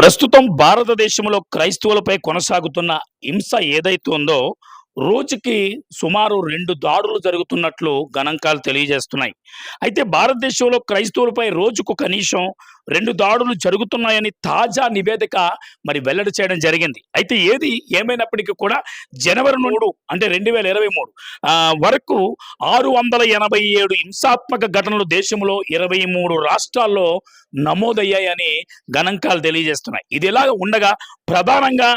ప్రస్తుతం భారతదేశంలో క్రైస్తవులపై కొనసాగుతున్న హింస ఏదైతే ఉందో రోజుకి సుమారు 2 దాడులు జరుగుతున్నట్లు గణాంకాలు తెలియజేస్తున్నాయి. అయితే భారతదేశంలో క్రైస్తవులపై రోజుకు కనీసం 2 దాడులు జరుగుతున్నాయని తాజా నివేదిక వెల్లడి చేయడం జరిగింది. అయితే ఏది ఏమైనప్పటికీ కూడా జనవరి 3 అంటే 2023 వరకు 687 హింసాత్మక ఘటనలు దేశంలో 23 రాష్ట్రాల్లో నమోదయ్యాయని గణాంకాలు తెలియజేస్తున్నాయి. ఇది ఇలా ఉండగా ప్రధానంగా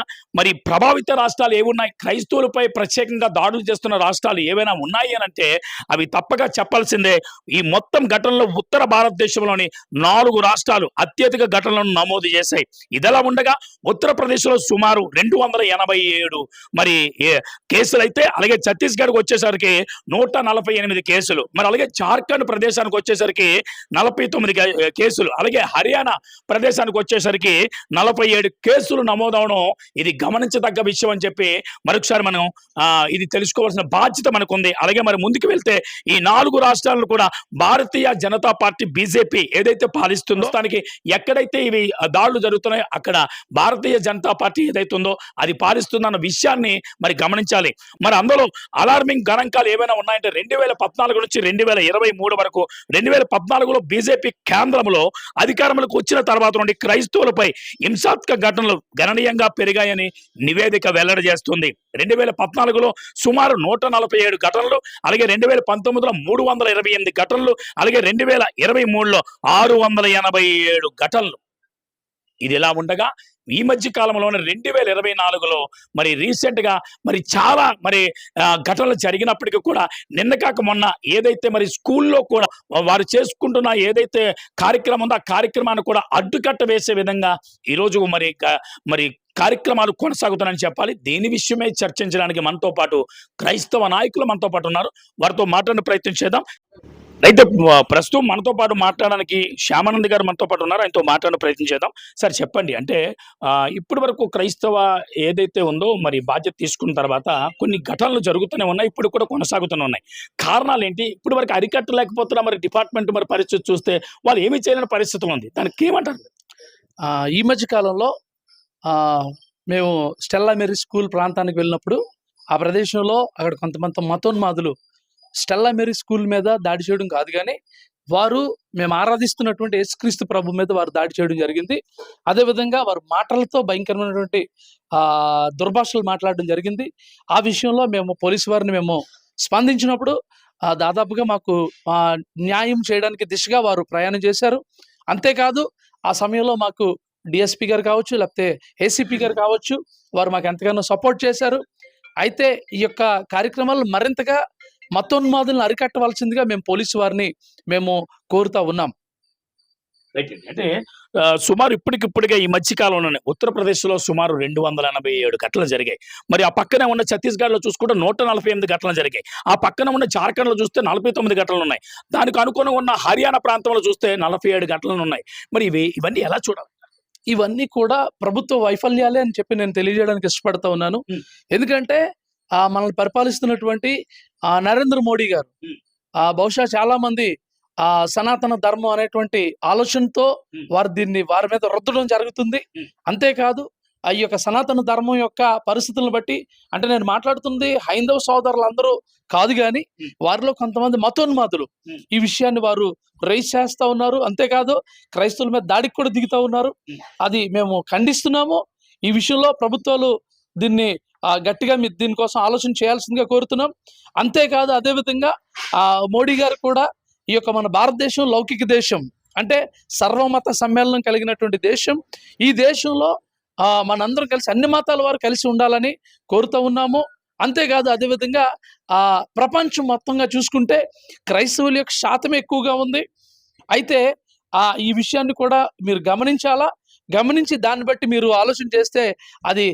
ప్రభావిత రాష్ట్రాలు ఏవున్నాయి, క్రైస్తవులపై ప్రత్యేకంగా దాడులు చేస్తున్న రాష్ట్రాలు ఏవైనా ఉన్నాయి అని అంటే అవి తప్పక చెప్పాల్సిందే. ఈ మొత్తం ఘటనలో ఉత్తర భారతదేశంలోని 4 రాష్ట్రాలు అత్యధిక ఘటనలను నమోదు చేశాయి. ఇదిలా ఉండగా ఉత్తరప్రదేశ్లో సుమారు 287 కేసులు అయితే, అలాగే ఛత్తీస్గఢ్కి వచ్చేసరికి 148 కేసులు, అలాగే జార్ఖండ్ ప్రదేశానికి వచ్చేసరికి 49 కేసులు, అలాగే హర్యానా ప్రదేశానికి వచ్చేసరికి 47 కేసులు నమోదవడం ఇది గమనించదగ్గ విషయం అని చెప్పి మరొకసారి మనం ఇది తెలుసుకోవాల్సిన బాధ్యత మనకుంది. అలాగే ముందుకు వెళ్తే ఈ 4 రాష్ట్రాలను కూడా భారతీయ జనతా పార్టీ బీజేపీ ఏదైతే పాలిస్తుందో దానికి ఎక్కడైతే ఇవి దాడులు జరుగుతున్నాయో అక్కడ భారతీయ జనతా పార్టీ ఏదైతే ఉందో అది పాలిస్తుందన్న విషయాన్ని గమనించాలి. అందులో అలార్మింగ్ గణాంకాలు ఏమైనా ఉన్నాయంటే 2014 నుంచి 2023 వరకు 2014లో బీజేపీ కేంద్రంలో అధికారంలోకి వచ్చిన తర్వాత నుండి క్రైస్తవులపై హింసాత్మక ఘటనలు గణనీయంగా పెరిగాయని నివేదిక వెల్లడి చేస్తుంది. 2014లో సుమారు 147 ఘటనలు, అలాగే 2019లో 328 ఘటనలు, అలాగే 2023లో 687 ఘటనలు. ఇది ఇలా ఉండగా ఈ మధ్య కాలంలోనే 2024లో రీసెంట్ గా చాలా ఘటనలు జరిగినప్పటికీ కూడా నిన్న కాక మొన్న ఏదైతే స్కూల్లో కూడా వారు చేసుకుంటున్న ఏదైతే కార్యక్రమం ఉందో ఆ కార్యక్రమాన్ని కూడా అడ్డుకట్ట వేసే విధంగా ఈరోజు కార్యక్రమాలు కొనసాగుతున్నాయని చెప్పాలి. దీని విషయమే చర్చించడానికి మనతో పాటు క్రైస్తవ నాయకులు మనతో పాటు ఉన్నారు. వారితో మాట్లాడే ప్రయత్నం చేద్దాం. అయితే ప్రస్తుతం మనతో పాటు మాట్లాడడానికి శ్యామానంద్ గారు మనతో పాటు ఉన్నారు. ఆయనతో మాట్లాడే ప్రయత్నం చేద్దాం. సార్ చెప్పండి, అంటే ఇప్పటి వరకు క్రైస్తవ ఏదైతే ఉందో బాధ్యత తీసుకున్న తర్వాత కొన్ని ఘటనలు జరుగుతూనే ఉన్నాయి, ఇప్పుడు కూడా కొనసాగుతూనే ఉన్నాయి. కారణాలు ఏంటి? ఇప్పటి వరకు అరికట్టలేకపోతున్నా డిపార్ట్మెంట్ పరిస్థితి చూస్తే వాళ్ళు ఏమీ చేయలేని పరిస్థితి ఉంది. దానికి ఏమంటారు? ఈ మధ్య కాలంలో మేము స్టెల్లా మేరీ స్కూల్ ప్రాంతానికి వెళ్ళినప్పుడు ఆ ప్రదేశంలో అక్కడ కొంతమంది మతోన్మాదులు స్టెల్లా మేరీ స్కూల్ మీద దాడి చేయడం కాదు, కానీ మేము ఆరాధిస్తున్నటువంటి యేసుక్రీస్తు ప్రభు మీద వారు దాడి చేయడం జరిగింది. అదేవిధంగా వారు మాటలతో భయంకరమైనటువంటి దుర్భాషలు మాట్లాడడం జరిగింది. ఆ విషయంలో మేము పోలీసు వారిని స్పందించినప్పుడు దాదాపుగా మాకు న్యాయం చేయడానికి దిశగా వారు ప్రయాణం చేశారు. అంతేకాదు ఆ సమయంలో మాకు డిఎస్పీ గారు కావచ్చు, లేకపోతే ఏసీపీ గారు కావచ్చు, వారు మాకు ఎంతగానో సపోర్ట్ చేశారు. అయితే ఈ యొక్క కార్యక్రమాలు మరింతగా మతోన్మాదులను అరికట్టవలసిందిగా మేము పోలీసు వారిని కోరుతా ఉన్నాం. అంటే సుమారు ఇప్పటికిప్పుడుగా ఈ మధ్యకాలంలోనే ఉత్తరప్రదేశ్లో సుమారు 287 ఘటనలు జరిగాయి. ఆ పక్కనే ఉన్న ఛత్తీస్గఢ్లో చూసుకుంటే 148 ఘటనలు జరిగాయి. ఆ పక్కన ఉన్న జార్ఖండ్లో చూస్తే 49 ఘటనలు ఉన్నాయి. దానికి అనుగుణంగా ఉన్న హర్యానా ప్రాంతంలో చూస్తే 47 ఘటనలు ఉన్నాయి. ఇవన్నీ ఎలా చూడాలి? ఇవన్నీ కూడా ప్రభుత్వ వైఫల్యాలే అని చెప్పి నేను తెలియజేయడానికి ఇష్టపడతా ఉన్నాను. ఎందుకంటే మనల్ని పరిపాలిస్తున్నటువంటి నరేంద్ర మోడీ గారు బహుశా చాలా మంది సనాతన ధర్మం అనేటువంటి ఆలోచనతో వారి మీద రుద్దడం జరుగుతుంది. అంతేకాదు ఈ యొక్క సనాతన ధర్మం యొక్క పరిస్థితులను బట్టి, అంటే నేను మాట్లాడుతుంది హైందవ సోదరులందరూ కాదు, కానీ వారిలో కొంతమంది మతోన్మాదులు ఈ విషయాన్ని వారు రైజ్ చేస్తా ఉన్నారు. అంతేకాదు క్రైస్తవుల మీద దాడికి కూడా దిగుతా ఉన్నారు. అది మేము ఖండిస్తున్నాము. ఈ విషయంలో ప్రభుత్వాలు దీన్ని గట్టిగా దీనికోసం ఆలోచన చేయాల్సిందిగా కోరుతున్నాం. అంతేకాదు అదేవిధంగా మోడీ గారు కూడా ఈ యొక్క మన భారతదేశం లౌకిక దేశం, అంటే సర్వమత సమ్మేళనం కలిగినటువంటి దేశం. ఈ దేశంలో మనందరం కలిసి అన్ని మతాల వారు కలిసి ఉండాలని కోరుతూ ఉన్నాము. అంతేకాదు అదేవిధంగా ప్రపంచం మొత్తంగా చూసుకుంటే క్రైస్తవుల యొక్క శాతం ఎక్కువగా ఉంది. అయితే ఈ విషయాన్ని కూడా మీరు గమనించాలా. గమనించి దాన్ని బట్టి మీరు ఆలోచన చేస్తే అది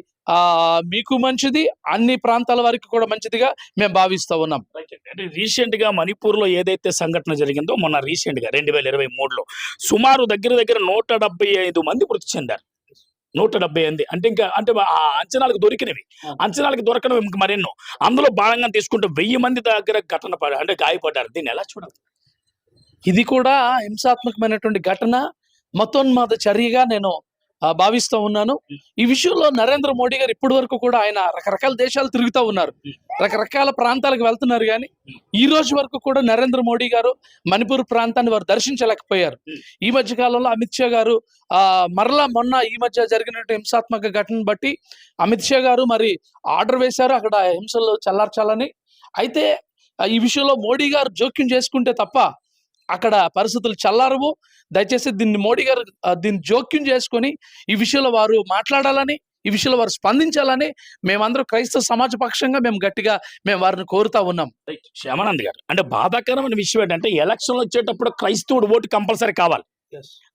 మీకు మంచిది, అన్ని ప్రాంతాల వారికి కూడా మంచిదిగా మేము భావిస్తూ ఉన్నాం. అంటే రీసెంట్ గా మణిపూర్ లో ఏదైతే సంఘటన జరిగిందో మొన్న రీసెంట్ గా 2023లో సుమారు దగ్గర 175 మంది మృతి చెందారు. 178 అంటే ఆ అంచనాలకు దొరికినవి, అంచనాలకు దొరకనవి మరెన్నో. అందులో భాగంగా తీసుకుంటే 1000 మంది దగ్గర గాయపడ్డారు. దీన్ని ఎలా చూడాలి? ఇది కూడా హింసాత్మకమైనటువంటి ఘటన, మతోన్మాద చర్యగా నేను భావిస్తూ ఉన్నాను. ఈ విషయంలో నరేంద్ర మోడీ గారు ఇప్పటి వరకు కూడా ఆయన రకరకాల దేశాలు తిరుగుతూ ఉన్నారు, రకరకాల ప్రాంతాలకు వెళ్తున్నారు. కానీ ఈ రోజు వరకు కూడా నరేంద్ర మోడీ గారు మణిపూర్ ప్రాంతాన్ని వారు దర్శించలేకపోయారు. ఈ మధ్య కాలంలో అమిత్ షా గారు మరలా మొన్న ఈ మధ్య జరిగినట్టు హింసాత్మక ఘటనను బట్టి అమిత్ షా గారు మరి ఆర్డర్ వేశారు అక్కడ హింసలు చల్లార్చాలని. అయితే ఈ విషయంలో మోడీ గారు జోక్యం చేసుకుంటే తప్ప అక్కడ పరిస్థితులు చల్లారవు. దయచేసి దీన్ని మోడీ గారు దీన్ని జోక్యం చేసుకొని ఈ విషయంలో వారు మాట్లాడాలని, ఈ విషయంలో వారు స్పందించాలని మేమందరం క్రైస్తవ సమాజ పక్షంగా మేము వారిని కోరుతా ఉన్నాం. శ్యామానంద్ గారు, అంటే బాధాకరమైన విషయం ఏంటంటే ఎలక్షన్లు వచ్చేటప్పుడు క్రైస్తవుడు ఓటు కంపల్సరీ కావాలి.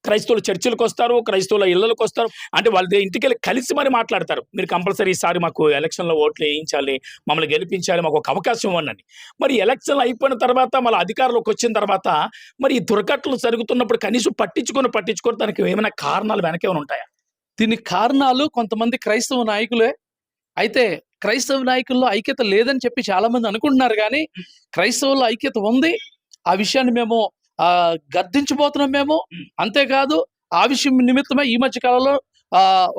క్రైస్తవులు చర్చిలకు వస్తారు, క్రైస్తవుల ఇళ్లకు వస్తారు, అంటే వాళ్ళ ఇంటికి వెళ్ళి కలిసి మరి మాట్లాడతారు. మీరు కంపల్సరీ ఈసారి మాకు ఎలక్షన్లో ఓట్లు వేయించాలి, మమ్మల్ని గెలిపించాలి, మాకు ఒక అవకాశం ఇవ్వండి. మరి ఎలక్షన్లు అయిపోయిన తర్వాత మళ్ళీ అధికారంలోకి వచ్చిన తర్వాత మరి ఈ దుర్ఘటనలు జరుగుతున్నప్పుడు కనీసం పట్టించుకొని దానికి ఏమైనా కారణాలు వెనక ఏమైనా ఉంటాయా? దీనికి కారణాలు కొంతమంది క్రైస్తవ నాయకులే. అయితే క్రైస్తవ నాయకుల్లో ఐక్యత లేదని చెప్పి చాలా మంది అనుకుంటున్నారు, కానీ క్రైస్తవుల్లో ఐక్యత ఉంది. ఆ విషయాన్ని మేము గద్దించబోతున్నాం మేము. అంతేకాదు ఆ విషయం నిమిత్తమే ఈ మధ్య కాలంలో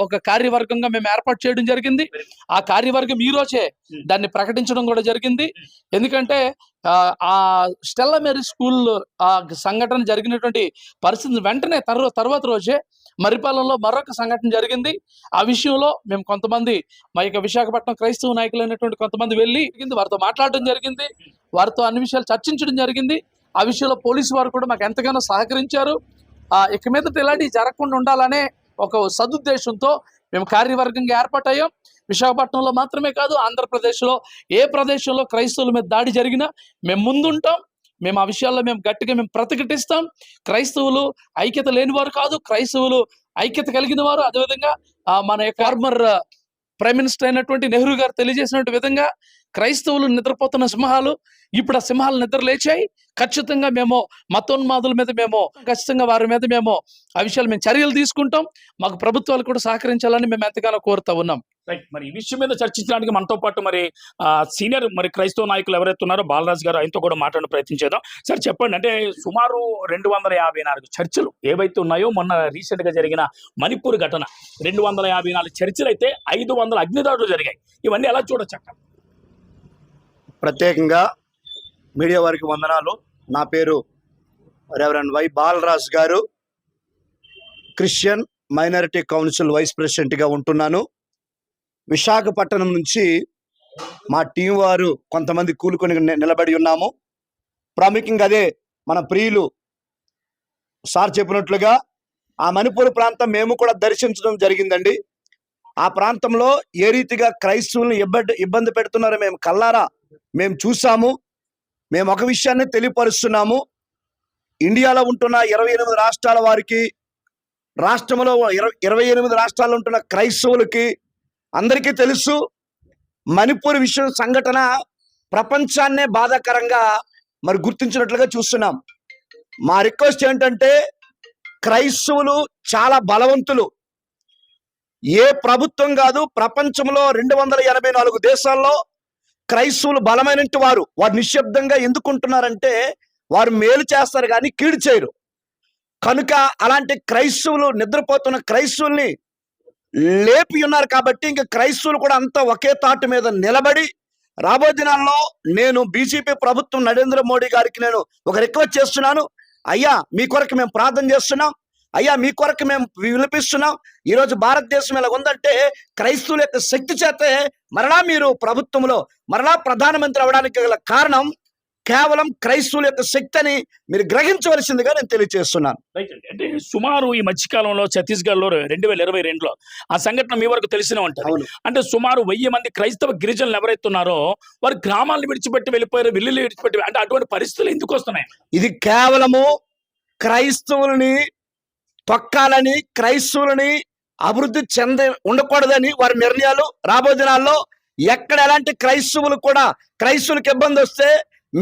ఒక కార్యవర్గంగా మేము ఏర్పాటు చేయడం జరిగింది. ఆ కార్యవర్గం ఈ రోజే దాన్ని ప్రకటించడం కూడా జరిగింది. ఎందుకంటే ఆ స్టెల్లా మేరీ స్కూల్ ఆ సంఘటన జరిగినటువంటి పరిస్థితి వెంటనే తర్వాత రోజే మరిపాలెంలో మరొక సంఘటన జరిగింది. ఆ విషయంలో మేము కొంతమంది మా యొక్క విశాఖపట్నం క్రైస్తవ నాయకులైనటువంటి కొంతమంది వెళ్ళి వారితో మాట్లాడడం జరిగింది, వారితో అన్ని విషయాలు చర్చించడం జరిగింది. ఆ విషయంలో పోలీసు వారు కూడా మాకు ఎంతగానో సహకరించారు. ఇక మీదట ఇలాంటివి జరగకుండా ఉండాలనే ఒక సదుద్దేశంతో మేము కార్యవర్గంగా ఏర్పాటయ్యాం. విశాఖపట్నంలో మాత్రమే కాదు, ఆంధ్రప్రదేశ్లో ఏ ప్రదేశంలో క్రైస్తవుల మీద దాడి జరిగినా మేము ముందుంటాం. మేము ఆ విషయాల్లో గట్టిగా ప్రతిఘటిస్తాం. క్రైస్తవులు ఐక్యత లేని వారు కాదు, క్రైస్తవులు ఐక్యత కలిగిన వారు. అదేవిధంగా మన యొక్క ఫార్మర్ ప్రైమ్ మినిస్టర్ అయినటువంటి నెహ్రూ గారు తెలియజేసినటువంటి విధంగా క్రైస్తవులు నిద్రపోతున్న సింహాలు ఇప్పుడు ఆ సింహాలు నిద్ర లేచాయి. ఖచ్చితంగా మేము మతోన్మాదుల మీద ఖచ్చితంగా వారి మీద ఆ విషయాలు చర్యలు తీసుకుంటాం. మాకు ప్రభుత్వాలు కూడా సహకరించాలని మేము ఎంతగానో కోరుతా ఉన్నాం. మరి ఈ విషయం మీద చర్చించడానికి మనతో పాటు మరి సీనియర్ క్రైస్తవ నాయకులు ఎవరైతే ఉన్నారో బాలరాజు గారు, ఆయనతో కూడా మాట్లాడే ప్రయత్నం చేద్దాం. సార్ చెప్పండి, అంటే సుమారు 254 చర్చిలు ఏవైతే ఉన్నాయో మొన్న రీసెంట్ గా జరిగిన మణిపూర్ ఘటన 254 చర్చిలు అయితే 500 అగ్నిదాడులు జరిగాయి. ఇవన్నీ ఎలా చూడొచ్చు అక్కడ? ప్రత్యేకంగా మీడియా వారికి వందనాలు. నా పేరు రెవరెండ్ వై బాలరాజు గారు, క్రిస్టియన్ మైనారిటీ కౌన్సిల్ వైస్ ప్రెసిడెంట్గా ఉంటున్నాను. విశాఖపట్నం నుంచి మా టీం వారు కొంతమంది కూలుకొని నిలబడి ఉన్నాము. ప్రాముఖ్యంగా అదే మన ప్రియులు సార్ చెప్పినట్లుగా ఆ మణిపూర్ ప్రాంతం మేము కూడా దర్శించడం జరిగిందండి. ఆ ప్రాంతంలో ఏ రీతిగా క్రైస్తవులను ఇబ్బంది పెడుతున్నారో మేము కల్లారా మేము చూసాము. మేము ఒక విషయాన్ని తెలియపరుస్తున్నాము. ఇండియాలో ఉంటున్న 28 రాష్ట్రాల వారికి, రాష్ట్రంలో 28 రాష్ట్రాల్లో ఉంటున్న క్రైస్తవులకి అందరికీ తెలుసు. మణిపూర్ విషయం సంఘటన ప్రపంచాన్నే బాధాకరంగా గుర్తించినట్లుగా చూస్తున్నాం. మా రిక్వెస్ట్ ఏంటంటే, క్రైస్తవులు చాలా బలవంతులు. ఏ ప్రభుత్వం కాదు, ప్రపంచంలో 284 దేశాల్లో క్రైస్తవులు బలమైన వారు నిశ్శబ్దంగా ఎందుకుంటున్నారంటే వారు మేలు చేస్తారు కానీ కీడు చేయరు. కనుక అలాంటి క్రైస్తవులు, నిద్రపోతున్న క్రైస్తవుల్ని లేపి ఉన్నారు. కాబట్టి ఇంకా క్రైస్తవులు కూడా అంతా ఒకే తాటు మీద నిలబడి రాబోయే దినాల్లో నేను బీజేపీ ప్రభుత్వం నరేంద్ర మోడీ గారికి నేను ఒక రిక్వెస్ట్ చేస్తున్నాను. అయ్యా, మీ కొరకు మేము ప్రార్థన చేస్తున్నాం, అయ్యా మీ కొరకు మేము వినిపిస్తున్నాం. ఈరోజు భారతదేశం ఎలా ఉందంటే క్రైస్తవుల యొక్క శక్తి చేతే మరలా మీరు ప్రభుత్వంలో మరలా ప్రధానమంత్రి అవడానికి గల కారణం కేవలం క్రైస్తవుల యొక్క శక్తి అని మీరు గ్రహించవలసిందిగా నేను తెలియజేస్తున్నాను. అంటే సుమారు ఈ మధ్యకాలంలో ఛత్తీస్గఢ్ లో 2022లో ఆ సంఘటన మీ వరకు తెలిసిన ఉంటారు. అంటే సుమారు 1000 మంది క్రైస్తవ గిరిజనులు ఎవరైతే ఉన్నారో వారు గ్రామాలను విడిచిపెట్టి వెళ్ళిపోయారు, విల్లులు విడిచిపెట్టి. అంటే అటువంటి పరిస్థితులు ఎందుకు వస్తున్నాయి? ఇది కేవలము క్రైస్తవులని తొక్కాలని, క్రైస్తవులని అభివృద్ధి ఉండకూడదని వారి నిర్ణయాలు. రాబోయే దినాల్లో ఎక్కడ ఎలాంటి క్రైస్తవులకు ఇబ్బంది వస్తే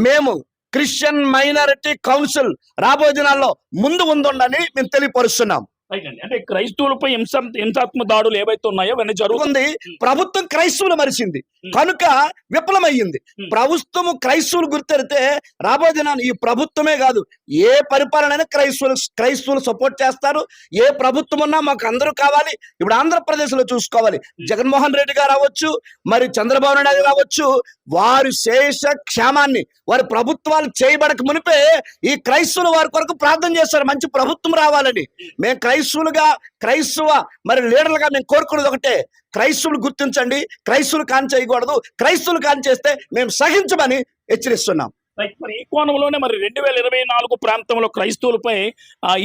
మేము క్రిస్టియన్ మైనారిటీ కౌన్సిల్ రాబోయే దినాల్లో ముందు ఉందని మేము తెలియపరుస్తున్నాం. రైట్ అండి. అంటే క్రైస్తవులపై హింసాత్మక దాడులు ఏవైతే ఉన్నాయో అవన్నీ ఉంది. ప్రభుత్వం క్రైస్తవులు మరిచింది కనుక విఫలమయ్యింది. Hmm. ప్రభుత్వము క్రైస్తవులు గుర్తెడితే రాబోయే దినాన్ని ఈ ప్రభుత్వమే కాదు ఏ పరిపాలన క్రైస్తవులు సపోర్ట్ చేస్తారు. ఏ ప్రభుత్వం ఉన్నా మాకు అందరూ కావాలి. ఇప్పుడు ఆంధ్రప్రదేశ్ లో చూసుకోవాలి, జగన్మోహన్ రెడ్డి గారు అవ్వచ్చు, మరి చంద్రబాబు నాయుడు గారు అవ్వచ్చు, వారి శేష క్షేమాన్ని వారి ప్రభుత్వాలు చేయబడక మునిపే ఈ క్రైస్తవులు వారి కొరకు ప్రార్థన చేస్తారు, మంచి ప్రభుత్వం రావాలని. మేము క్రైస్తవ మరి లీడర్లుగా మేము కోరుకునేది ఒకటే, క్రైస్తవులు గుర్తించండి, క్రైస్తవులు కాని చేయకూడదు, క్రైస్తవులు కాని చేస్తే మేము సహించమని హెచ్చరిస్తున్నాం. మరి ఈ కోణంలోనే మరి 2024 ప్రాంతంలో క్రైస్తవులపై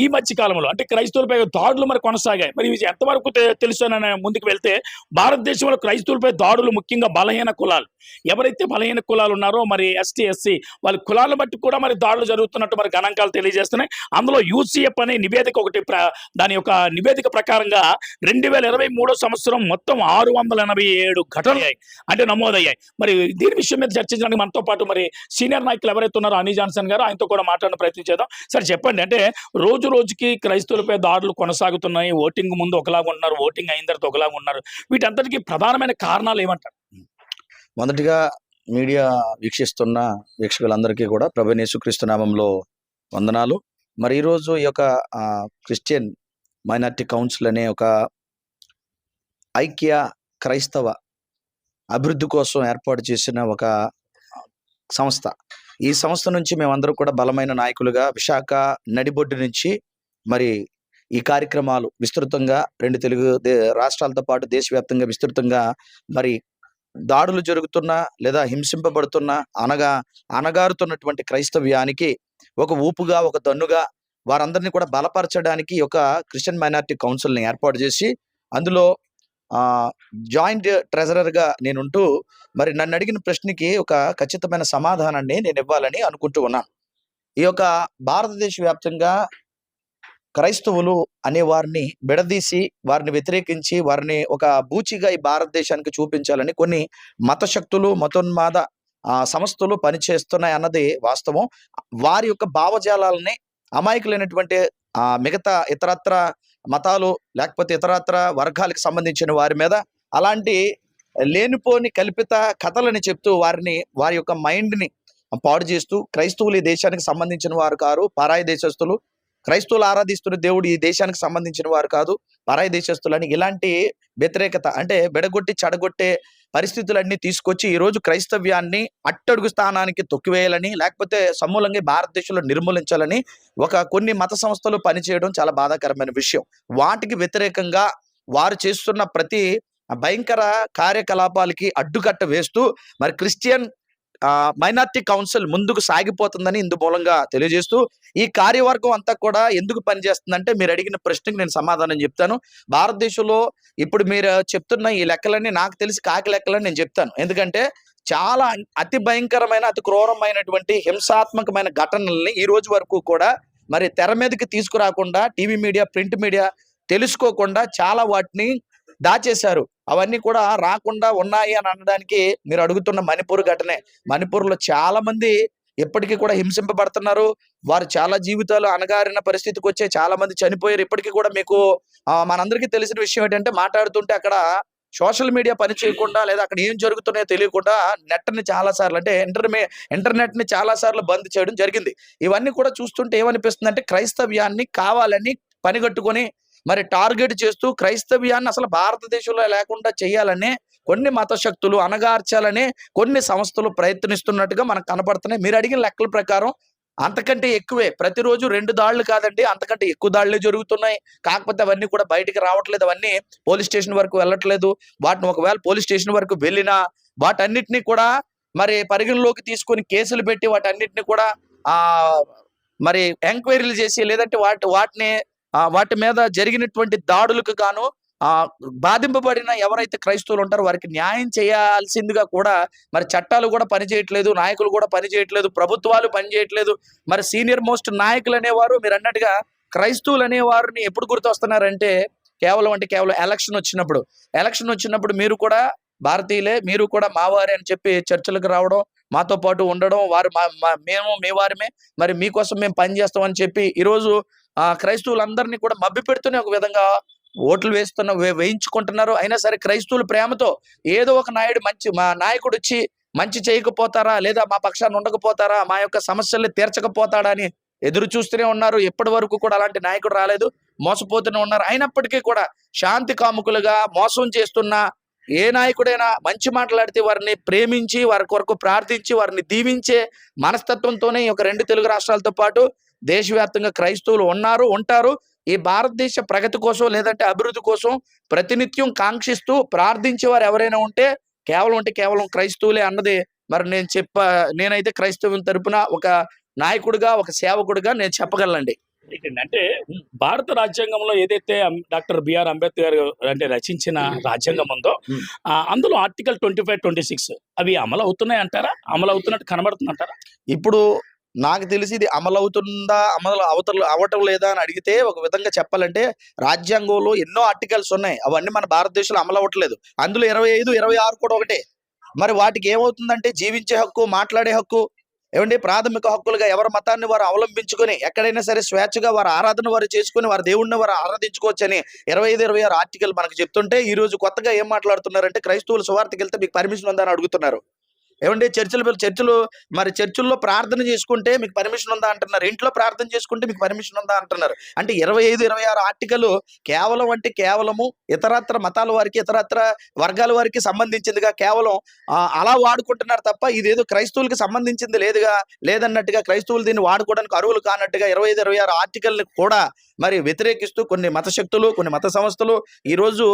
ఈ మధ్య కాలంలో అంటే క్రైస్తవులపై దాడులు మరి కొనసాగాయి. మరి ఇవి ఎంతవరకు తెలుసు అని ముందుకు వెళ్తే భారతదేశంలో క్రైస్తవులపై దాడులు ముఖ్యంగా బలహీన కులాలు, ఎవరైతే బలహీన కులాలు ఉన్నారో మరి ఎస్టీ ఎస్సీ వాళ్ళ కులాలను బట్టి కూడా మరి దాడులు జరుగుతున్నట్టు మరి గణాంకాలు తెలియజేస్తున్నాయి. అందులో యూసీఎఫ్ అనే నివేదిక ఒకటి దాని యొక్క నివేదిక ప్రకారంగా 2023 సంవత్సరం మొత్తం 687 ఘటనలు అంటే నమోదయ్యాయి. మరి దీని విషయం మీద చర్చించడానికి మనతో పాటు మరి సీనియర్ నాయకులు ఎవరైతే ఉన్నారో అనీ జాన్సన్ గారు, ఆయనతో కూడా మాట్లాడిన ప్రయత్నం చేద్దాం. సార్ చెప్పండి, అంటే రోజు రోజుకి క్రైస్తవులపై దాడులు కొనసాగుతున్నాయి. ఓటింగ్ ముందు ఒకలాగా ఉన్నారు, ఓటింగ్ అయిన తర్వాత ఒకలాగా ఉన్నారు. వీటంతటికి ప్రధానమైన కారణాలు ఏమంటారు? మొదటిగా మీడియా వీక్షిస్తున్న వీక్షకులందరికీ కూడా ప్రభువైన యేసుక్రీస్తు నామంలో వందనాలు. మరి ఈరోజు ఈ యొక్క క్రిస్టియన్ మైనారిటీ కౌన్సిల్ అనే ఒక ఐక్య క్రైస్తవ అభివృద్ధి కోసం ఏర్పాటు చేసిన ఒక సంస్థ. ఈ సంస్థ నుంచి మేమందరూ కూడా బలమైన నాయకులుగా విశాఖ నడిబొడ్డు నుంచి మరి ఈ కార్యక్రమాలు విస్తృతంగా 2 తెలుగు రాష్ట్రాలతో పాటు దేశవ్యాప్తంగా విస్తృతంగా మరి దాడులు జరుగుతున్న లేదా హింసింపబడుతున్న అణగారుతున్నటువంటి క్రైస్తవ్యానికి ఒక ఊపుగా ఒక దన్నుగా వారందరినీ కూడా బలపరచడానికి ఒక క్రిస్టియన్ మైనారిటీ కౌన్సిల్ని ఏర్పాటు చేసి అందులో జాయింట్ ట్రెజరర్గా నేనుంటూ మరి నన్ను అడిగిన ప్రశ్నకి ఒక ఖచ్చితమైన సమాధానాన్ని నేను ఇవ్వాలని అనుకుంటూ ఉన్నాను. ఈ యొక్క భారతదేశ వ్యాప్తంగా క్రైస్తవులు అనే వారిని విడదీసి వారిని వ్యతిరేకించి వారిని ఒక బూచిగా ఈ భారతదేశానికి చూపించాలని కొన్ని మత శక్తులు మతోన్మాద సంస్థలు పనిచేస్తున్నాయి అన్నది వాస్తవం. వారి యొక్క భావజాలాలని అమాయకులైనటువంటి మిగతా ఇతరత్ర మతాలు లేకపోతే ఇతరత్ర వర్గాలకు సంబంధించిన వారి మీద అలాంటి లేనిపోని కల్పిత కథలని చెప్తూ వారి యొక్క మైండ్ని పాడు చేస్తూ క్రైస్తవులు ఈ దేశానికి సంబంధించిన వారు కారు, పరాయి దేశస్తులు, క్రైస్తవులు ఆరాధిస్తున్న దేవుడు ఈ దేశానికి సంబంధించిన వారు కాదు, పరాయి దేశస్తులని ఇలాంటి వ్యతిరేకత అంటే బెడగొట్టి చెడగొట్టే పరిస్థితులన్నీ తీసుకొచ్చి ఈరోజు క్రైస్తవ్యాన్ని అట్టడుగు స్థానానికి తొక్కివేయాలని లేకపోతే సమూలంగా భారతదేశంలో నిర్మూలించాలని కొన్ని మత సంస్థలు పనిచేయడం చాలా బాధాకరమైన విషయం. వాటికి వ్యతిరేకంగా వారు చేస్తున్న ప్రతి భయంకర కార్యకలాపాలకి అడ్డుకట్ట వేస్తూ మరి క్రిస్టియన్ మైనారిటీ కౌన్సిల్ ముందుకు సాగిపోతుందని ఇందు మూలంగా తెలియజేస్తూ ఈ కార్యవర్గం అంతా కూడా ఎందుకు పనిచేస్తుందంటే మీరు అడిగిన ప్రశ్నకు నేను సమాధానం చెప్తాను. భారతదేశంలో ఇప్పుడు మీరు చెప్తున్న ఈ లెక్కలన్నీ నాకు తెలిసి కాకి లెక్కలని నేను చెప్తాను. ఎందుకంటే చాలా అతి భయంకరమైన అతి క్రూరమైనటువంటి హింసాత్మకమైన ఘటనల్ని ఈ రోజు వరకు కూడా మరి తెర మీదకి తీసుకురాకుండా టీవీ మీడియా ప్రింట్ మీడియా తెలుసుకోకుండా చాలా వాటిని దాచేశారు. అవన్నీ కూడా రాకుండా ఉన్నాయి అని అనడానికి మీరు అడుగుతున్న మణిపూర్ ఘటనే. మణిపూర్లో చాలా మంది ఇప్పటికీ కూడా హింసింపబడుతున్నారు. వారు చాలా జీవితాలు అణగారిన పరిస్థితికి వచ్చే చాలా మంది చనిపోయారు. ఇప్పటికీ కూడా మీకు మనందరికీ తెలిసిన విషయం ఏంటంటే మాట్లాడుతుంటే అక్కడ సోషల్ మీడియా పని చేయకుండా లేదా అక్కడ ఏం జరుగుతున్నాయో తెలియకుండా నెట్ని చాలాసార్లు అంటే ఇంటర్నెట్ని చాలాసార్లు బంద్ చేయడం జరిగింది. ఇవన్నీ కూడా చూస్తుంటే ఏమనిపిస్తుంది అంటే క్రైస్తవ్యాన్ని కావాలని పనిగట్టుకొని మరి టార్గెట్ చేస్తూ క్రైస్తవ్యాన్ని అసలు భారతదేశంలో లేకుండా చేయాలని కొన్ని మత శక్తులు అణగార్చాలని కొన్ని సంస్థలు ప్రయత్నిస్తున్నట్టుగా మనకు కనపడుతున్నాయి. మీరు అడిగిన లెక్కల ప్రకారం అంతకంటే ఎక్కువే, ప్రతిరోజు 2 దాడులు కాదండి, అంతకంటే ఎక్కువ దాడులే జరుగుతున్నాయి. కాకపోతే అవన్నీ కూడా బయటికి రావట్లేదు, అవన్నీ పోలీస్ స్టేషన్ వరకు వెళ్ళట్లేదు. వాటిని ఒకవేళ పోలీస్ స్టేషన్ వరకు వెళ్ళినా వాటన్నిటినీ కూడా మరి పరిగణలోకి తీసుకొని కేసులు పెట్టి వాటన్నిటిని కూడా మరి ఎంక్వైరీలు చేసి లేదంటే వాటి మీద జరిగినటువంటి దాడులకు గాను బాధింపబడిన ఎవరైతే క్రైస్తవులు ఉంటారో వారికి న్యాయం చేయాల్సిందిగా కూడా మరి చట్టాలు కూడా పనిచేయట్లేదు, నాయకులు కూడా పనిచేయట్లేదు, ప్రభుత్వాలు పనిచేయట్లేదు. మరి సీనియర్ మోస్ట్ నాయకులు అనేవారు మీరు అన్నట్టుగా క్రైస్తవులు అనేవారిని ఎప్పుడు గుర్తొస్తున్నారంటే కేవలం ఎలక్షన్ వచ్చినప్పుడు మీరు కూడా భారతీయులే, మీరు కూడా మావారే అని చెప్పి చర్చలకు రావడం, మాతో పాటు ఉండడం, వారు మేము మీ వారమే, మరి మీకోసం మేము పనిచేస్తామని చెప్పి ఈరోజు క్రైస్తవులందరినీ కూడా మభ్య పెడుతూనే ఒక విధంగా ఓట్లు వేయించుకుంటున్నారు. అయినా సరే క్రైస్తవుల ప్రేమతో ఏదో ఒక మా నాయకుడు వచ్చి మంచి చేయకపోతారా, లేదా మా పక్షాన్ని ఉండకపోతారా, మా యొక్క సమస్యల్ని తీర్చకపోతాడా అని ఎదురు చూస్తూనే ఉన్నారు. ఎప్పటి వరకు కూడా అలాంటి నాయకుడు రాలేదు, మోసపోతూనే ఉన్నారు. అయినప్పటికీ కూడా శాంతి కాముకులుగా మోసం చేస్తున్న ఏ నాయకుడైనా మంచి మాట్లాడితే వారిని ప్రేమించి వారి కొరకు ప్రార్థించి వారిని దీవించే మనస్తత్వంతోనే ఈ యొక్క 2 తెలుగు రాష్ట్రాలతో పాటు దేశవ్యాప్తంగా క్రైస్తవులు ఉన్నారు, ఉంటారు. ఈ భారతదేశ ప్రగతి కోసం లేదంటే అభివృద్ధి కోసం ప్రతినిత్యం కాంక్షిస్తూ ప్రార్థించే వారు ఎవరైనా ఉంటే కేవలం క్రైస్తవులే అన్నది మరి నేనైతే క్రైస్తవం తరపున ఒక నాయకుడిగా, ఒక సేవకుడిగా నేను చెప్పగలనండి. అంటే భారత రాజ్యాంగంలో ఏదైతే డాక్టర్ బిఆర్ అంబేద్కర్ అంటే రచించిన రాజ్యాంగం ఉందో అందులో ఆర్టికల్ 25, 26 అవి అమలు అవుతున్నాయి అంటారా? అమలు అవుతున్నట్టు కనబడుతుంది అంటారా? ఇప్పుడు నాకు తెలిసి ఇది అమలవుతుందా, అవటం లేదా అని అడిగితే ఒక విధంగా చెప్పాలంటే రాజ్యాంగంలో ఎన్నో ఆర్టికల్స్ ఉన్నాయి. అవన్నీ మన భారతదేశంలో అమలు అవ్వట్లేదు. అందులో 25, 26 కూడా ఒకటే. మరి వాటికి ఏమవుతుందంటే జీవించే హక్కు, మాట్లాడే హక్కు, ఏమండి ప్రాథమిక హక్కులుగా ఎవరి మతాన్ని వారు అవలంబించుకొని ఎక్కడైనా సరే స్వేచ్ఛగా వారి ఆరాధన వారు చేసుకుని వారి దేవుడిని వారు ఆరాధించుకోవచ్చని 25, 26 ఆర్టికల్ మనకు చెప్తుంటే ఈ రోజు కొత్తగా ఏం మాట్లాడుతున్నారంటే క్రైస్తవులు సువార్తకి వెళ్తే మీకు పర్మిషన్ ఉందా అని అడుగుతున్నారు. ఏమండి చర్చిల్లో ప్రార్థన చేసుకుంటే మీకు పర్మిషన్ ఉందా అంటున్నారు, ఇంట్లో ప్రార్థన చేసుకుంటే మీకు పర్మిషన్ ఉందా అంటున్నారు. అంటే 25, 26 ఆర్టికల్ కేవలము ఇతరత్ర మతాల వారికి, ఇతరత్ర వర్గాల వారికి సంబంధించిందిగా కేవలం అలా వాడుకుంటున్నారు తప్ప ఇదేదో క్రైస్తవులకి సంబంధించింది లేదన్నట్టుగా క్రైస్తవులు దీన్ని వాడుకోవడానికి అర్హులు కానట్టుగా 25, 26 ఆర్టికల్ కూడా మరి వ్యతిరేకిస్తూ కొన్ని మత శక్తులు, కొన్ని మత సంస్థలు ఈ రోజు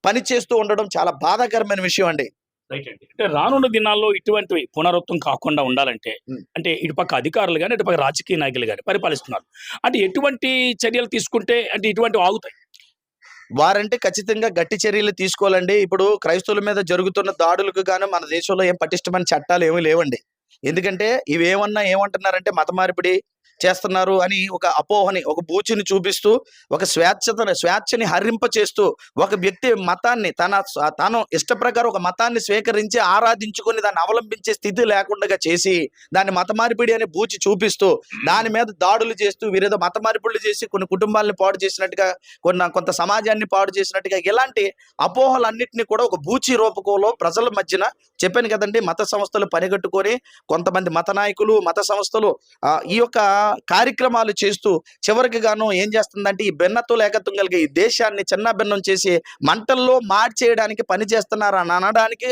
పని చేస్తూ ఉండడం చాలా బాధాకరమైన విషయం అండి. రైట్ అండి. అంటే రానున్న దినాల్లో ఇటువంటివి పునరుత్వం కాకుండా ఉండాలంటే అంటే ఇటుపక్క అధికారులు కానీ ఇటుపక్క రాజకీయ నాయకులు కానీ పరిపాలిస్తున్నారు అంటే ఎటువంటి చర్యలు తీసుకుంటే అంటే ఇటువంటివి ఆగుతాయి? వారంటే ఖచ్చితంగా గట్టి చర్యలు తీసుకోవాలండి. ఇప్పుడు క్రైస్తవుల మీద జరుగుతున్న దాడులకు గాను మన దేశంలో ఏం పటిష్టమైన చట్టాలు ఏమీ లేవండి. ఎందుకంటే ఏమంటున్నారంటే మత మార్పిడి చేస్తున్నారు అని ఒక అపోహని, ఒక బూచిని చూపిస్తూ, ఒక స్వేచ్ఛని హరింప చేస్తూ ఒక వ్యక్తి మతాన్ని తాను ఇష్ట ప్రకారం ఒక మతాన్ని స్వీకరించి ఆరాధించుకొని దాన్ని అవలంబించే స్థితి లేకుండా చేసి దాన్ని మత మార్పిడి అని బూచి చూపిస్తూ దాని మీద దాడులు చేస్తూ వీరేదో మత మార్పిడులు చేసి కొన్ని కుటుంబాలను పాడు చేసినట్టుగా, కొంత సమాజాన్ని పాడు చేసినట్టుగా ఇలాంటి అపోహలన్నింటినీ కూడా ఒక బూచి రూపకంలో ప్రజల మధ్యన చెప్పాను కదండి. మత సంస్థలు పనిగట్టుకొని కొంతమంది మత నాయకులు, మత సంస్థలు ఈ యొక్క కార్యక్రమాలు చేస్తూ చివరికి గాను ఏం చేస్తుందంటే ఈ భిన్నత్వం ఏకత్వం కలిగే ఈ దేశాన్ని చిన్న భిన్నం చేసి మంటల్లో మార్చేయడానికి పని చేస్తున్నారు అని అనడానికి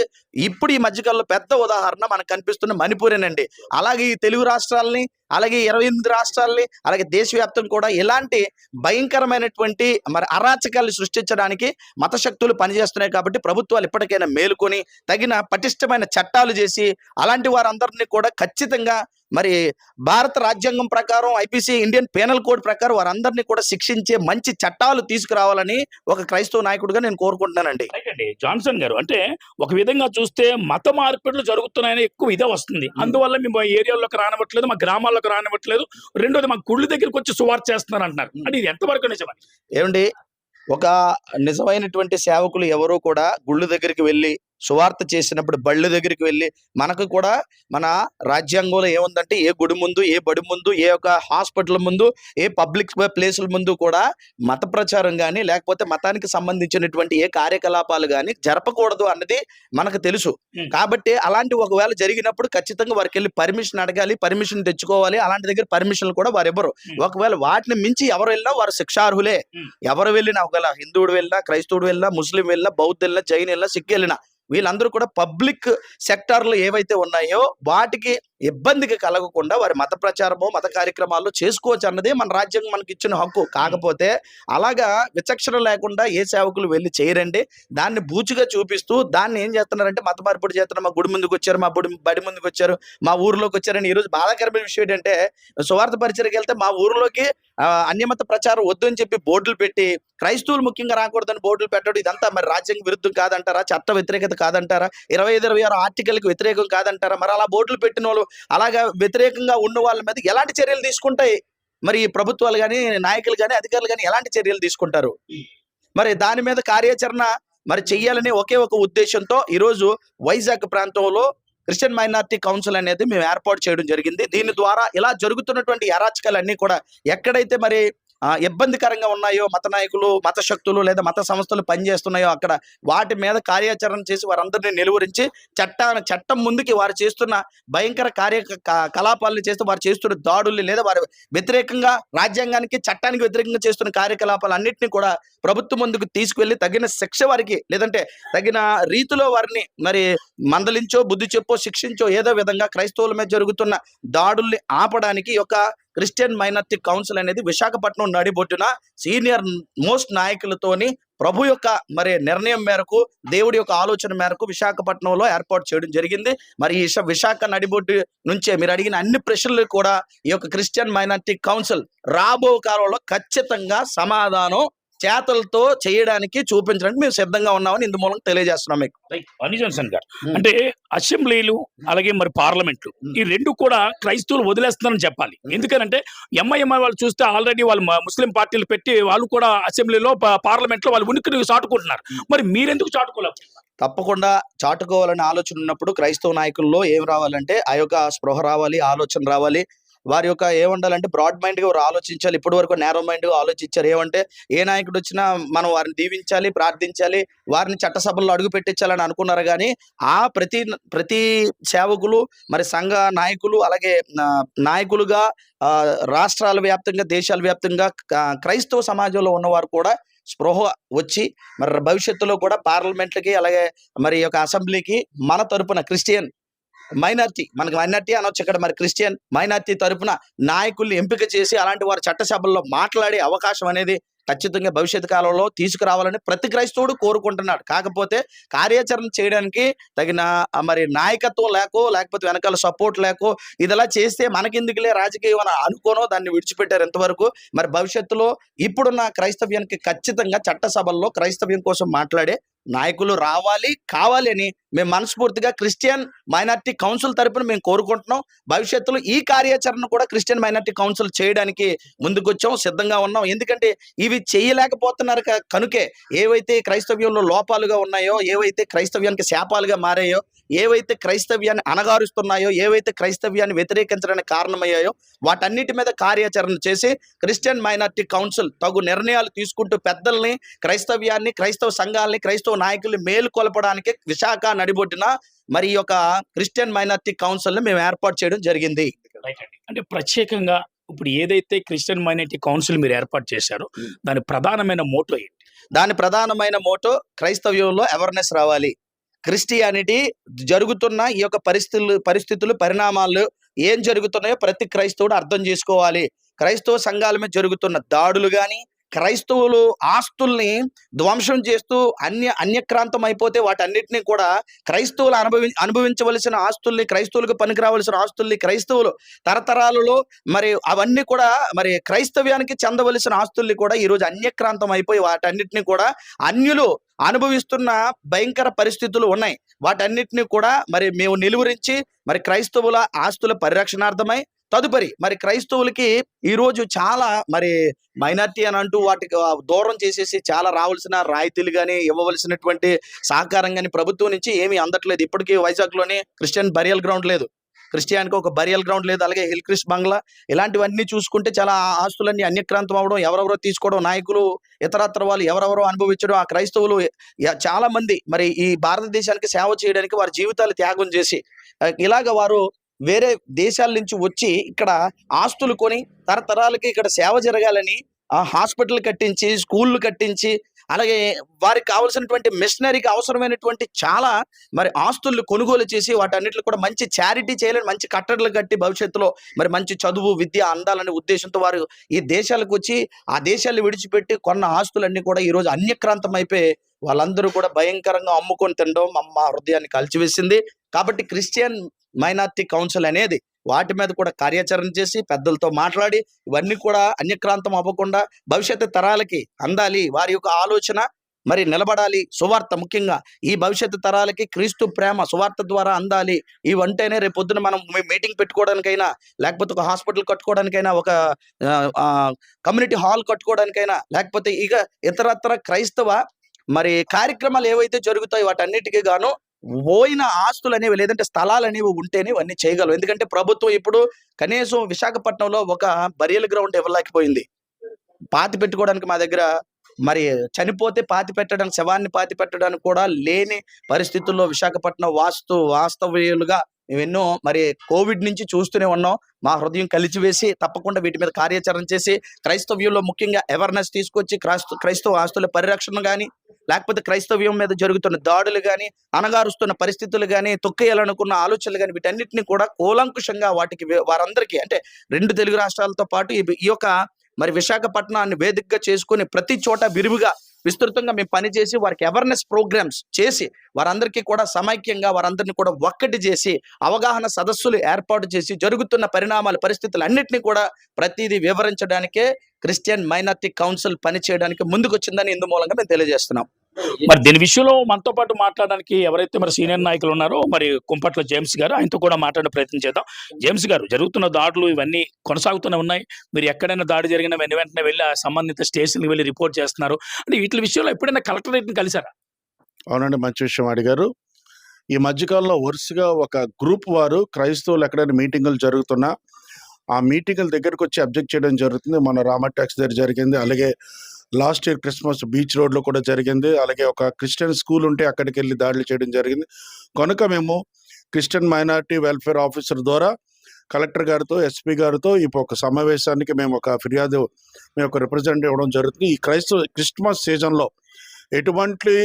ఇప్పుడు ఈ మధ్యకాలంలో పెద్ద ఉదాహరణ మనకు కనిపిస్తున్న మణిపూరేనండి. అలాగే ఈ తెలుగు రాష్ట్రాలని, అలాగే 28 రాష్ట్రాలని, అలాగే దేశవ్యాప్తం కూడా ఇలాంటి భయంకరమైనటువంటి మరి అరాచకాలు సృష్టించడానికి మత శక్తులు పనిచేస్తున్నాయి. కాబట్టి ప్రభుత్వాలు ఇప్పటికైనా మేలుకొని తగిన పటిష్టమైన చట్టాలు చేసి అలాంటి వారందరినీ కూడా ఖచ్చితంగా మరి భారత రాజ్యాంగం ప్రకారం, ఐపీసీ, ఇండియన్ పీనల్ కోడ్ ప్రకారం వారందరినీ కూడా శిక్షించే మంచి చట్టాలు తీసుకురావాలని ఒక క్రైస్తవ నాయకుడిగా నేను కోరుకుంటున్నానండి. జాన్సన్ గారు, అంటే ఒక విధంగా చూస్తే మత మార్పిడులు జరుగుతున్నాయని ఎక్కువ ఇదే వస్తుంది. అందువల్ల మేము ఏరియాలోకి రానివ్వట్లేదు, మా గ్రామాల్లోకి రానివ్వట్లేదు, రెండోది మా గుళ్ళ దగ్గరికి వచ్చి సువార్త చేస్తున్నారు అంటున్నారు. అంటే ఇది ఎంతవరకు నిజమని? ఏమండి, ఒక నిజమైనటువంటి సేవకులు ఎవరూ కూడా గుళ్ళ దగ్గరికి వెళ్ళి సువార్త చేసినప్పుడు బళ్ళ దగ్గరికి వెళ్ళి, మనకు కూడా మన రాజ్యాంగంలో ఏముందంటే ఏ గుడి ముందు, ఏ బడి ముందు, ఏ యొక్క హాస్పిటల్ ముందు, ఏ పబ్లిక్ ప్లేసుల ముందు కూడా మత ప్రచారం కానీ లేకపోతే మతానికి సంబంధించినటువంటి ఏ కార్యకలాపాలు కానీ జరపకూడదు అన్నది మనకు తెలుసు. కాబట్టి అలాంటి ఒకవేళ జరిగినప్పుడు ఖచ్చితంగా వారికి వెళ్ళి పర్మిషన్ అడగాలి, పర్మిషన్ తెచ్చుకోవాలి. అలాంటి దగ్గర పర్మిషన్లు కూడా వారు ఇవ్వరు. ఒకవేళ వాటిని మించి ఎవరు వెళ్ళినా వారు శిక్షార్హులే. ఎవరు వెళ్ళినా, ఒకవేళ హిందువుడు వెళ్ళినా, క్రైస్తవుడు వెళ్ళినా, ముస్లిం వెళ్ళినా, బౌద్ధ వెళ్ళినా, జైన్ వెళ్ళినా, సిక్ వెళ్ళినా వీళ్ళందరూ కూడా పబ్లిక్ సెక్టార్లు ఏవైతే ఉన్నాయో వాటికి ఇబ్బందికి కలగకుండా వారి మత ప్రచారము, మత కార్యక్రమాలు చేసుకోవచ్చు అన్నదే మన రాజ్యాంగం మనకి ఇచ్చిన హక్కు. కాకపోతే అలాగా విచక్షణ లేకుండా ఏ సేవకులు వెళ్ళి చేయరండి. దాన్ని బూచిగా చూపిస్తూ దాన్ని ఏం చేస్తున్నారంటే మత మార్పిడి చేస్తున్నారు, మా గుడి ముందుకు వచ్చారు, మా బడి ముందుకు వచ్చారు, మా ఊర్లోకి వచ్చారని. ఈరోజు బాధాకరమైన విషయం ఏంటంటే సువార్త పరిచర్యకి వెళ్తే మా ఊర్లోకి అన్యమత ప్రచారం వద్దు అని చెప్పి బోర్డులు పెట్టి, క్రైస్తవులు ముఖ్యంగా రాకూడదని బోర్డులు పెట్టడం ఇదంతా మరి రాజ్యాంగ విరుద్ధం కాదంటారా? చట్ట వ్యతిరేకత కాదంటారా? 25, 26 ఆర్టికల్కి వ్యతిరేకం కాదంటారా? మరి అలా బోర్డులు పెట్టిన వాళ్ళు, అలాగా వ్యతిరేకంగా ఉన్న వాళ్ళ మీద ఎలాంటి చర్యలు తీసుకుంటాయి మరి ప్రభుత్వాలు కానీ, నాయకులు కానీ, అధికారులు కానీ ఎలాంటి చర్యలు తీసుకుంటారు? మరి దాని మీద కార్యాచరణ మరి చెయ్యాలని ఒకే ఒక ఉద్దేశంతో ఈరోజు వైజాగ్ ప్రాంతంలో క్రిస్టియన్ మైనారిటీ కౌన్సిల్ అనేది మేము ఏర్పాటు చేయడం జరిగింది. దీని ద్వారా ఇలా జరుగుతున్నటువంటి అరాచకాలన్నీ కూడా ఎక్కడైతే మరి ఇబ్బందికరంగా ఉన్నాయో, మత నాయకులు, మత శక్తులు లేదా మత సంస్థలు పనిచేస్తున్నాయో అక్కడ వాటి మీద కార్యాచరణ చేసి వారందరినీ నిలువరించి చట్టం ముందుకి వారు చేస్తున్న భయంకర కలాపాలను చేస్తూ వారు చేస్తున్న దాడుల్ని లేదా వారి వ్యతిరేకంగా రాజ్యాంగానికి చట్టానికి వ్యతిరేకంగా చేస్తున్న కార్యకలాపాలన్నింటినీ కూడా ప్రభుత్వం ముందుకు తీసుకువెళ్ళి తగిన శిక్ష వారికి లేదంటే తగిన రీతిలో వారిని మరి మందలించో, బుద్ధి చెప్పో, శిక్షించో ఏదో విధంగా క్రైస్తవుల మీద జరుగుతున్న దాడుల్ని ఆపడానికి ఈ యొక్క క్రిస్టియన్ మైనారిటీ కౌన్సిల్ అనేది విశాఖపట్నం నడిబొట్టున సీనియర్ మోస్ట్ నాయకులతోని ప్రభు యొక్క మరి నిర్ణయం మేరకు, దేవుడి యొక్క ఆలోచన మేరకు విశాఖపట్నంలో ఏర్పాటు చేయడం జరిగింది. మరి ఈ విశాఖ నడిబొడ్డు నుంచే మీరు అడిగిన అన్ని ప్రశ్నలు కూడా ఈ యొక్క క్రిస్టియన్ మైనారిటీ కౌన్సిల్ రాబో కాలంలో ఖచ్చితంగా సమాధానం చేతలతో చేయడానికి, చూపించడానికి మేము సిద్ధంగా ఉన్నామని ఇందు మూలంగా తెలియజేస్తున్నాం మీకు. అన్ని జాన్సన్ గారు, అంటే అసెంబ్లీలు అలాగే మరి పార్లమెంట్లు ఈ రెండు కూడా క్రైస్తవులు వదిలేస్తున్నారని చెప్పాలి. ఎందుకంటే ఎంఐఎంఐ వాళ్ళు చూస్తే ఆల్రెడీ వాళ్ళు ముస్లిం పార్టీలు పెట్టి వాళ్ళు కూడా అసెంబ్లీలో పార్లమెంట్లో వాళ్ళు ఉనికిని చాటుకుంటున్నారు. మరి మీరెందుకు చాటుకోలేదు? తప్పకుండా చాటుకోవాలని ఆలోచన ఉన్నప్పుడు క్రైస్తవ నాయకుల్లో ఏం రావాలంటే ఆ యొక్క స్పృహ రావాలి, ఆలోచన రావాలి. వారి యొక్క ఏమండాలంటే బ్రాడ్ మైండ్ గా వారు ఆలోచించాలి. ఇప్పటి వరకు నేరో మైండ్ గా ఆలోచించారు. ఏమంటే ఏ నాయకుడు వచ్చినా మనం వారిని దీవించాలి, ప్రార్థించాలి, వారిని చట్టసభల్లో అడుగు పెట్టించాలని అనుకున్నారు. కానీ ప్రతి సేవకులు మరి సంఘ నాయకులు అలాగే నాయకులుగా రాష్ట్రాల వ్యాప్తంగా, దేశాల వ్యాప్తంగా క్రైస్తవ సమాజంలో ఉన్నవారు కూడా స్పృహ వచ్చి మరి భవిష్యత్తులో కూడా పార్లమెంట్లకి అలాగే మరి యొక్క అసెంబ్లీకి మన తరపున క్రిస్టియన్ మైనార్టీ, మనకి మైనార్టీ అనొచ్చు ఇక్కడ, మరి క్రిస్టియన్ మైనార్టీ తరపున నాయకుల్ని ఎంపిక చేసి అలాంటి వారి చట్టసభల్లో మాట్లాడే అవకాశం అనేది ఖచ్చితంగా భవిష్యత్ కాలంలో తీసుకురావాలని ప్రతి క్రైస్తవుడు కోరుకుంటున్నాడు. కాకపోతే కార్యాచరణ చేయడానికి తగిన మరి నాయకత్వం లేకపోతే వెనకాల సపోర్ట్ ఇదిలా చేస్తే మనకెందుకులే రాజకీయం అని అనుకోనో దాన్ని విడిచిపెట్టారు ఇంతవరకు. మరి భవిష్యత్తులో ఇప్పుడున్న క్రైస్తవ్యానికి ఖచ్చితంగా చట్టసభల్లో క్రైస్తవ్యం కోసం మాట్లాడే నాయకులు కావాలి అని మేము మనస్ఫూర్తిగా క్రిస్టియన్ మైనారిటీ కౌన్సిల్ తరపున మేము కోరుకుంటున్నాం. భవిష్యత్తులో ఈ కార్యాచరణ కూడా క్రిస్టియన్ మైనారిటీ కౌన్సిల్ చేయడానికి ముందుకొచ్చాం, సిద్ధంగా ఉన్నాం. ఎందుకంటే ఇవి చేయలేకపోతున్నారు కనుకే ఏవైతే క్రైస్తవ్యంలో లోపాలుగా ఉన్నాయో, ఏవైతే క్రైస్తవ్యానికి శాపాలుగా మారాయో, ఏవైతే క్రైస్తవ్యాన్ని అణగారుస్తున్నాయో, ఏవైతే క్రైస్తవ్యాన్ని వ్యతిరేకించడానికి కారణమయ్యాయో వాటన్నిటి మీద కార్యాచరణ చేసి క్రిస్టియన్ మైనారిటీ కౌన్సిల్ తగు నిర్ణయాలు తీసుకుంటూ పెద్దల్ని, క్రైస్తవ్యాన్ని, క్రైస్తవ సంఘాలని, క్రైస్తవ నాయకుల్ని మేలుకొల్పడానికి విశాఖ నడిబొడ్డున మరి ఈ యొక్క క్రిస్టియన్ మైనారిటీ కౌన్సిల్ ని మేము ఏర్పాటు చేయడం జరిగింది. అంటే ప్రత్యేకంగా ఇప్పుడు ఏదైతే క్రిస్టియన్ మైనారిటీ కౌన్సిల్ మీరు ఏర్పాటు చేశారో దాని ప్రధానమైన మోటో ఏంటి? దాని ప్రధానమైన మోటో క్రైస్తవ్యంలో అవేర్నెస్ రావాలి. క్రిస్టియానిటీ జరుగుతున్న ఈ యొక్క పరిస్థితులు పరిణామాలు ఏం జరుగుతున్నాయో ప్రతి క్రైస్తవుడు అర్థం చేసుకోవాలి. క్రైస్తవ సంఘాల మీద జరుగుతున్న దాడులు కానీ, క్రైస్తవులు ఆస్తుల్ని ధ్వంసం చేస్తూ అన్యక్రాంతం అయిపోతే వాటన్నిటిని కూడా క్రైస్తవులు అనుభవించవలసిన ఆస్తుల్ని, క్రైస్తవులకు పనికి రావలసిన ఆస్తుల్ని, క్రైస్తవులు తరతరాలలో మరి అవన్నీ కూడా మరి క్రైస్తవ్యానికి చెందవలసిన ఆస్తుల్ని కూడా ఈరోజు అన్యక్రాంతం అయిపోయి వాటన్నిటిని కూడా అన్యులు అనుభవిస్తున్న భయంకర పరిస్థితులు ఉన్నాయి. వాటన్నిటిని కూడా మరి మేము నిలువరించి మరి క్రైస్తవుల ఆస్తుల పరిరక్షణార్థమై తదుపరి మరి క్రైస్తవులకి ఈరోజు చాలా మరి మైనార్టీ అని అంటూ వాటికి దూరం చేసేసి చాలా రావాల్సిన రాయితీలు కానీ, ఇవ్వవలసినటువంటి సహకారం కానీ ప్రభుత్వం నుంచి ఏమీ అందట్లేదు. ఇప్పటికీ వైజాగ్లోని క్రిస్టియన్ బరియల్ గ్రౌండ్ లేదు, క్రిస్టియానికి ఒక బరియల్ గ్రౌండ్ లేదు, అలాగే హిల్ క్రిస్ట్ బంగ్లా ఇలాంటివన్నీ చూసుకుంటే చాలా ఆస్తులన్నీ అన్యక్రాంతం అవడం, ఎవరెవరో తీసుకోవడం, నాయకులు ఇతరత్ర వాళ్ళు ఎవరెవరో అనుభవించడం, ఆ క్రైస్తవులు చాలా మంది మరి ఈ భారతదేశానికి సేవ చేయడానికి వారి జీవితాలు త్యాగం చేసి ఇలాగ వారు వేరే దేశాల నుంచి వచ్చి ఇక్కడ ఆస్తులు కొని తరతరాలకి ఇక్కడ సేవ జరగాలని హాస్పిటల్ కట్టించి, స్కూళ్ళు కట్టించి, అలాగే వారికి కావాల్సినటువంటి మిషనరీకి అవసరమైనటువంటి చాలా మరి ఆస్తులు కొనుగోలు చేసి వాటన్నిటిని కూడా మంచి చారిటీ చేయాలని, మంచి కట్టడలు కట్టి భవిష్యత్తులో మరి మంచి చదువు, విద్య అందాలనే ఉద్దేశంతో వారు ఈ దేశాలకు వచ్చి ఆ దేశాలు విడిచిపెట్టి కొన్న ఆస్తులన్నీ కూడా ఈరోజు అన్యక్రాంతం అయిపోయి వాళ్ళందరూ కూడా భయంకరంగా అమ్ముకొని తినడం మా హృదయాన్ని కలిచివేసింది. కాబట్టి క్రిస్టియన్ మైనారిటీ కౌన్సిల్ అనేది వాటి మీద కూడా కార్యాచరణ చేసి పెద్దలతో మాట్లాడి ఇవన్నీ కూడా అన్యక్రాంతం అవ్వకుండా భవిష్యత్తు తరాలకి అందాలి, వారి యొక్క ఆలోచన మరి నిలబడాలి. సువార్త ముఖ్యంగా ఈ భవిష్యత్తు తరాలకి క్రీస్తు ప్రేమ సువార్త ద్వారా అందాలి. ఇవంటేనే రేపు పొద్దున మనం మీటింగ్ పెట్టుకోవడానికైనా, లేకపోతే ఒక హాస్పిటల్ కట్టుకోవడానికైనా, ఒక కమ్యూనిటీ హాల్ కట్టుకోవడానికైనా, లేకపోతే ఇక ఇతరత్ర క్రైస్తవ మరి కార్యక్రమాలు ఏవైతే జరుగుతాయో వాటన్నిటికీ గాను పోయిన ఆస్తులు అనేవి లేదంటే స్థలాలు అనేవి ఉంటేనే ఇవన్నీ చేయగలవు. ఎందుకంటే ప్రభుత్వం ఇప్పుడు కనీసం విశాఖపట్నంలో ఒక బరియల్ గ్రౌండ్ ఇవ్వలేకపోయింది. పాతి పెట్టుకోవడానికి మా దగ్గర మరి చనిపోతే పాతి పెట్టడానికి, శవాన్ని పాతి పెట్టడానికి కూడా లేని పరిస్థితుల్లో విశాఖపట్నం వాస్తవ్యులుగా మేమెన్నో మరి కోవిడ్ నుంచి చూస్తూనే ఉన్నాం. మా హృదయం కలిచివేసి తప్పకుండా వీటి మీద కార్యాచరణ చేసి క్రైస్తవ్యంలో ముఖ్యంగా అవేర్నెస్ తీసుకొచ్చి క్రైస్తవ ఆస్తుల పరిరక్షణ కానీ, లేకపోతే క్రైస్తవ్యం మీద జరుగుతున్న దాడులు కానీ, అణగారుస్తున్న పరిస్థితులు కానీ, తొక్కేయాలనుకున్న ఆలోచనలు కానీ, వీటన్నిటిని కూడా కూలంకుషంగా వారందరికీ అంటే 2 తెలుగు రాష్ట్రాలతో పాటు ఈ యొక్క మరి విశాఖపట్నాన్ని వేదికగా చేసుకుని ప్రతి చోట విరివిగా విస్తృతంగా మేము పనిచేసి వారికి అవేర్నెస్ ప్రోగ్రామ్స్ చేసి వారందరికీ కూడా సమైక్యంగా వారందరినీ కూడా ఒక్కటి చేసి అవగాహన సదస్సులు ఏర్పాటు చేసి జరుగుతున్న పరిస్థితులు అన్నింటినీ కూడా ప్రతిదీ వివరించడానికే క్రిస్టియన్ మైనారిటీ కౌన్సిల్ పనిచేయడానికి ముందుకు వచ్చిందని ఇందు మూలంగా మేము తెలియజేస్తున్నాం. మరి దీని విషయంలో మనతో పాటు మాట్లాడడానికి ఎవరైతే మరి సీనియర్ నాయకులు ఉన్నారో మరి కుంపట్ల జేమ్స్ గారు, ఆయనతో కూడా మాట్లాడే ప్రయత్నం చేద్దాం. జేమ్స్ గారు, జరుగుతున్న దాడులు ఇవన్నీ కొనసాగుతూనే ఉన్నాయి. మీరు ఎక్కడైనా దాడి జరిగిన వెంటనే వెళ్ళి ఆ సంబంధిత స్టేషన్కి వెళ్ళి రిపోర్ట్ చేస్తున్నారు. అంటే వీటి విషయంలో ఎప్పుడైనా కలెక్టరేట్ని కలిసారా? అవునండి, మంచి విషయం అడిగారు. ఈ మధ్యకాలంలో వరుసగా ఒక గ్రూప్ వారు క్రైస్తవులు ఎక్కడైనా మీటింగులు జరుగుతున్నా ఆ మీటింగుల దగ్గరకు వచ్చి అబ్జెక్ట్ చేయడం జరుగుతుంది. మన రామ ట్యాక్స్ దగ్గర జరిగింది, అలాగే లాస్ట్ ఇయర్ క్రిస్మస్ బీచ్ రోడ్లో కూడా జరిగింది. అలాగే ఒక క్రిస్టియన్ స్కూల్ ఉంటే అక్కడికి వెళ్ళి దాడులు చేయడం జరిగింది. కనుక మేము క్రిస్టియన్ మైనారిటీ వెల్ఫేర్ ఆఫీసర్ ద్వారా కలెక్టర్ గారితో, ఎస్పీ గారితో ఒక సమావేశానికి మేము ఒక ఫిర్యాదు, మేము ఒక రిప్రజెంట్ ఇవ్వడం జరుగుతుంది. ఈ క్రిస్మస్ సీజన్లో ఎటువంటి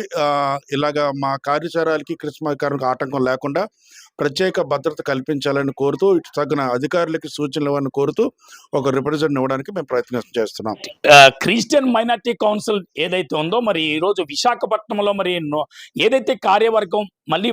ఇలాగా మా కార్యాచరణకి క్రిస్మస్ ఆటంకం లేకుండా ప్రత్యేక భద్రత కల్పించాలని కోరుతూ, ఇటు తగిన అధికారులకి సూచనలు ఇవ్వాలని కోరుతూ ఒక రిప్రజెంట్ ఇవ్వడానికి మేము ప్రయత్నం చేస్తున్నాం. క్రిస్టియన్ మైనారిటీ కౌన్సిల్ ఏదైతే ఉందో మరి ఈ రోజు విశాఖపట్నంలో మరి ఏదైతే కార్యవర్గం మళ్ళీ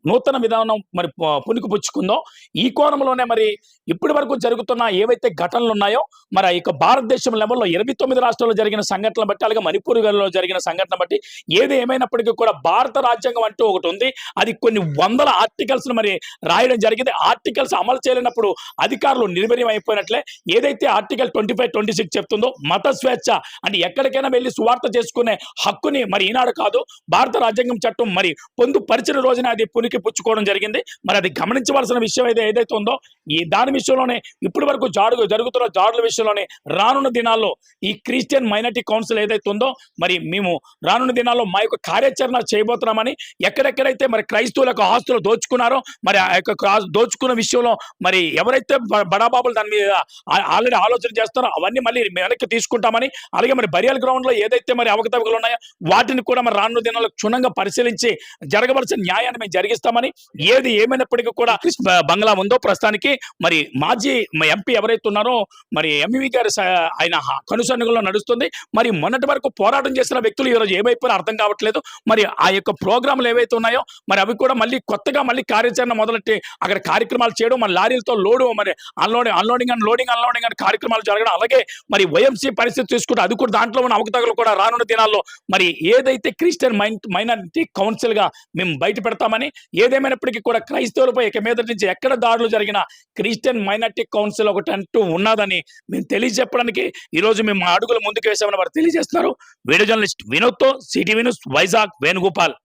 నూతన విధానం మరి పుణుకుపుచ్చుకుందో, ఈ కోణంలోనే మరి ఇప్పటి వరకు జరుగుతున్న ఏవైతే ఘటనలు ఉన్నాయో మరి ఆ యొక్క భారతదేశం లెవెల్లో 29 రాష్ట్రాల్లో జరిగిన సంఘటనలు బట్టి, అలాగే మణిపూర్లో జరిగిన సంఘటన బట్టి ఏది ఏమైనప్పటికీ కూడా భారత రాజ్యాంగం అంటూ ఒకటి ఉంది. అది కొన్ని వందల ఆర్టికల్స్ మరి రాయడం జరిగింది. ఆర్టికల్స్ అమలు చేయలేనప్పుడు అధికారులు నిర్వీర్యం అయిపోయినట్లే. ఏదైతే ఆర్టికల్ 25, 26 చెప్తుందో మత స్వేచ్ఛ అంటే ఎక్కడికైనా వెళ్ళి సువార్త చేసుకునే హక్కుని మరి ఈనాడు కాదు, భారత రాజ్యాంగం చట్టం మరి పొందుపరిచిన రోజున అది పునికి పుచ్చుకోవడం జరిగింది. మరి అది గమనించవలసిన విషయం ఏదైతే ఉందో, ఈ దాని విషయంలోనే ఇప్పటి వరకు జరుగుతున్న దాడుల విషయంలోనే రానున్న దినాల్లో ఈ క్రిస్టియన్ మైనారిటీ కౌన్సిల్ ఏదైతే ఉందో మరి మేము రానున్న దినాల్లో మా యొక్క కార్యాచరణ చేయబోతున్నామని, ఎక్కడెక్కడైతే మరి క్రైస్తవులకు ఆస్తులు దోచుకున్నారో మరి ఆ యొక్క దోచుకున్న విషయంలో మరి ఎవరైతే బడాబాబులు దాని మీద ఆల్రెడీ ఆలోచన చేస్తారో అవన్నీ మళ్ళీ వెనక్కి తీసుకుంటామని, అలాగే మరి బరియల్ గ్రౌండ్ లో ఏదైతే మరి అవకతవకలు ఉన్నాయో వాటిని కూడా మరి రానున్న దినాల్లో క్షుణ్ణంగా పరిశీలించి జరగవలసిన న్యాయాన్ని మేము జరిగిస్తామని, ఏది ఏమైనప్పటికీ కూడా బంగ్లా ఉందో ప్రస్తుతానికి మరి మాజీ ఎంపీ ఎవరైతే ఉన్నారో మరి ఎంవి గారి ఆయన కనుసన్నగుల్లో నడుస్తుంది. మరి మొన్నటి వరకు పోరాటం చేసిన వ్యక్తులు ఈరోజు ఏమైపోయినా అర్థం కావట్లేదు. మరి ఆ యొక్క ప్రోగ్రాంలు ఏవైతే ఉన్నాయో మరి అవి కూడా మళ్ళీ కొత్తగా మళ్ళీ కార్యాచరణ మొదలెట్టి అక్కడ కార్యక్రమాలు చేయడం, మన లారీలతో లోడు మరి అన్లోడింగ్ అని కార్యక్రమాలు జరగడం, అలాగే మరి వైఎంసీ పరిస్థితి తీసుకుంటే అది కూడా దాంట్లో ఉన్న అవకతవకలు కూడా రానున్న దినాల్లో మరి ఏదైతే క్రిస్టియన్ మైనారిటీ కౌన్సిల్ గా మేము బయట పెడతామని, ఏదేమైనప్పటికీ కూడా క్రైస్తవులపై ఇక మీద నుంచి ఎక్కడ దాడులు జరిగినా క్రిస్టియన్ మైనారిటీ కౌన్సిల్ ఒకటి అంటూ ఉన్నదని మేము తెలియజెప్పడానికి ఈరోజు మేము అడుగులు ముందుకు వేసామని వారు తెలియజేస్తున్నారు. వీడియో జర్నలిస్ట్ వినోద్తో సిటీ న్యూస్ వైజాగ్ వేణుగోపాల్.